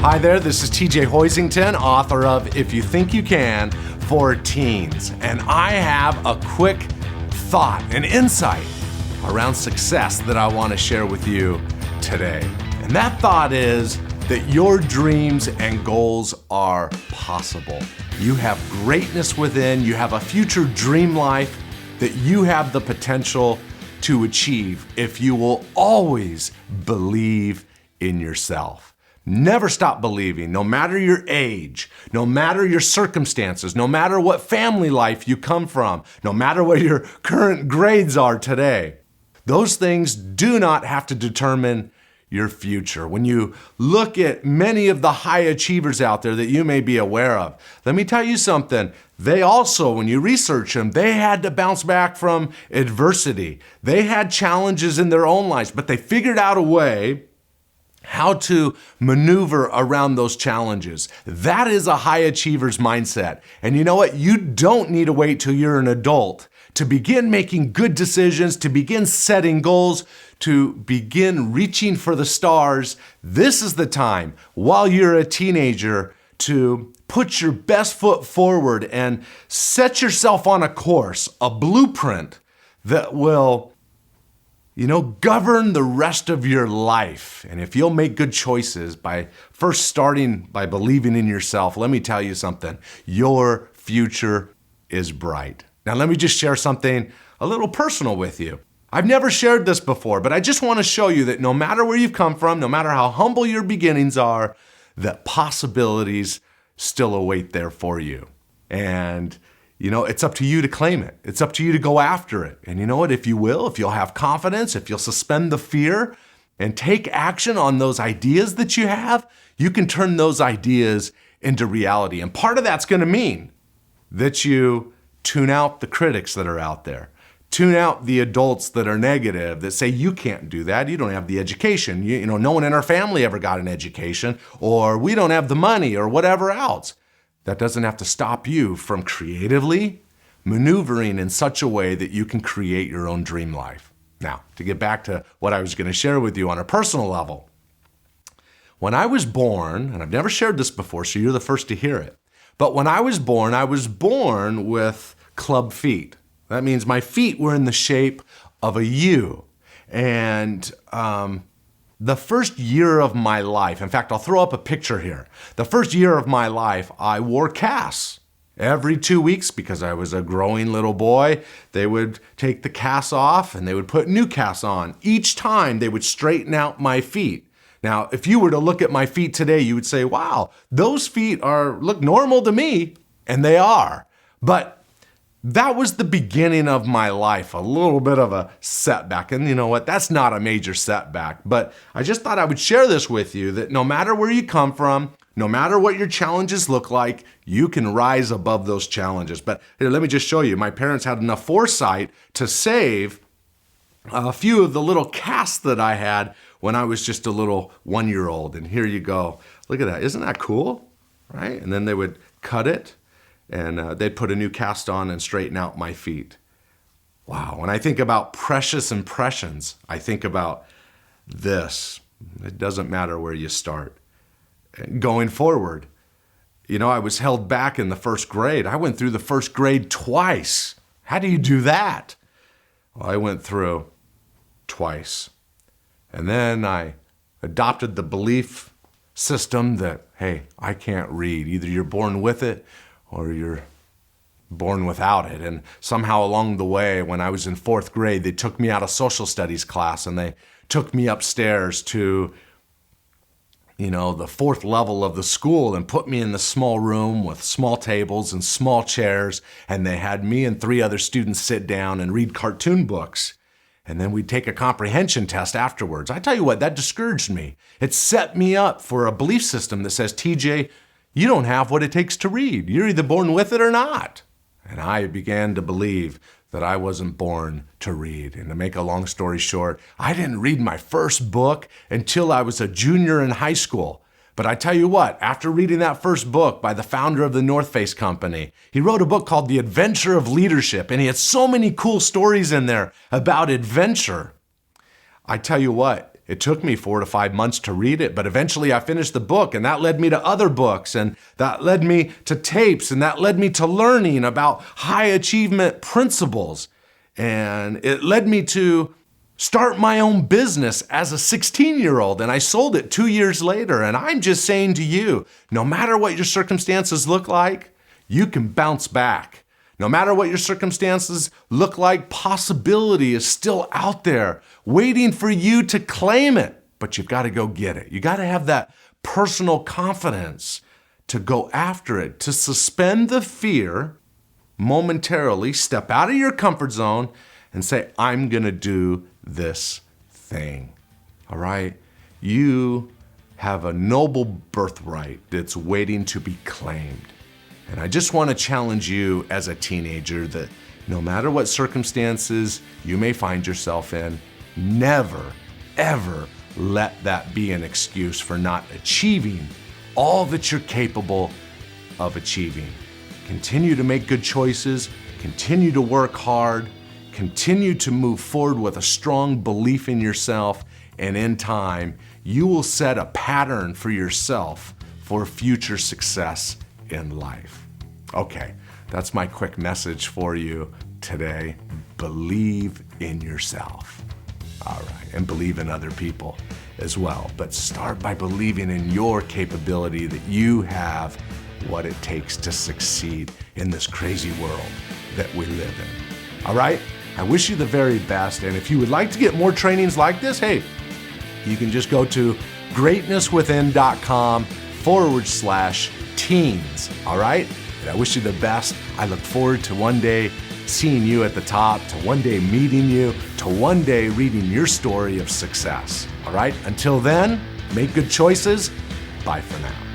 Hi there, this is TJ Hoisington, author of If You Think You Can for Teens. And I have a quick thought, an insight around success that I want to share with you today. And that thought is that your dreams and goals are possible. You have greatness within, you have a future dream life that you have the potential to achieve if you will always believe in yourself. Never stop believing, no matter your age, no matter your circumstances, no matter what family life you come from, no matter what your current grades are today. Those things do not have to determine your future. When you look at many of the high achievers out there that you may be aware of, let me tell you something. They also, when you research them, they had to bounce back from adversity. They had challenges in their own lives, but they figured out a way how to maneuver around those challenges. That is a high achiever's mindset. And you know what? You don't need to wait till you're an adult to begin making good decisions, to begin setting goals, to begin reaching for the stars. This is the time while you're a teenager to put your best foot forward and set yourself on a course, a blueprint that will govern the rest of your life. And if you'll make good choices by first starting by believing in yourself, let me tell you something, your future is bright. Now, let me just share something a little personal with you. I've never shared this before, but I just want to show you that no matter where you've come from, no matter how humble your beginnings are, that possibilities still await there for you. And it's up to you to claim it. It's up to you to go after it. And you know what? If you'll have confidence, if you'll suspend the fear and take action on those ideas that you have, you can turn those ideas into reality. And part of that's going to mean that you tune out the critics that are out there. Tune out the adults that are negative, that say you can't do that, you don't have the education, no one in our family ever got an education, or we don't have the money, or whatever else. That doesn't have to stop you from creatively maneuvering in such a way that you can create your own dream life. Now, to get back to what I was going to share with you on a personal level, when I was born, and I've never shared this before, so you're the first to hear it, but when I was born with club feet. That means my feet were in the shape of a U. And the first year of my life, in fact, I'll throw up a picture here. The first year of my life, I wore casts. Every 2 weeks, because I was a growing little boy, they would take the casts off and they would put new casts on. Each time they would straighten out my feet. Now, if you were to look at my feet today, you would say, wow, those feet look normal to me. And they are. But that was the beginning of my life, a little bit of a setback. And you know what? That's not a major setback. But I just thought I would share this with you, that no matter where you come from, no matter what your challenges look like, you can rise above those challenges. But here, let me just show you. My parents had enough foresight to save a few of the little casts that I had when I was just a little 1-year-old. And here you go. Look at that. Isn't that cool? Right? And then they would cut it. And they'd put a new cast on and straighten out my feet. Wow, when I think about precious impressions, I think about this. It doesn't matter where you start. Going forward, I was held back in the first grade. I went through the first grade twice. How do you do that? Well, I went through twice. And then I adopted the belief system that, hey, I can't read. Either you're born with it or you're born without it. And somehow along the way, when I was in 4th grade, they took me out of social studies class and they took me upstairs to, the 4th level of the school and put me in the small room with small tables and small chairs. And they had me and 3 other students sit down and read cartoon books. And then we'd take a comprehension test afterwards. I tell you what, that discouraged me. It set me up for a belief system that says, TJ, you don't have what it takes to read. You're either born with it or not. And I began to believe that I wasn't born to read. And to make a long story short, I didn't read my first book until I was a junior in high school. But I tell you what, after reading that first book by the founder of the North Face Company, he wrote a book called The Adventure of Leadership, and he had so many cool stories in there about adventure. I tell you what, It took me 4 to 5 months to read it, but eventually I finished the book, and that led me to other books, and that led me to tapes, and that led me to learning about high achievement principles. And it led me to start my own business as a 16-year-old, and I sold it 2 years later. And I'm just saying to you, no matter what your circumstances look like, you can bounce back. No matter what your circumstances look like, possibility is still out there waiting for you to claim it. But you've got to go get it. You got to have that personal confidence to go after it, to suspend the fear momentarily, step out of your comfort zone and say, I'm going to do this thing. All right? You have a noble birthright that's waiting to be claimed. And I just want to challenge you as a teenager that no matter what circumstances you may find yourself in, never, ever let that be an excuse for not achieving all that you're capable of achieving. Continue to make good choices, continue to work hard, continue to move forward with a strong belief in yourself, and in time, you will set a pattern for yourself for future success in life. Okay, that's my quick message for you today. Believe in yourself. All right, and believe in other people as well. But start by believing in your capability that you have what it takes to succeed in this crazy world that we live in. All right? I wish you the very best. And if you would like to get more trainings like this, hey, you can just go to greatnesswithin.com/teens. All right? And I wish you the best. I look forward to one day seeing you at the top, to one day meeting you, to one day reading your story of success. All right? Until then, make good choices. Bye for now.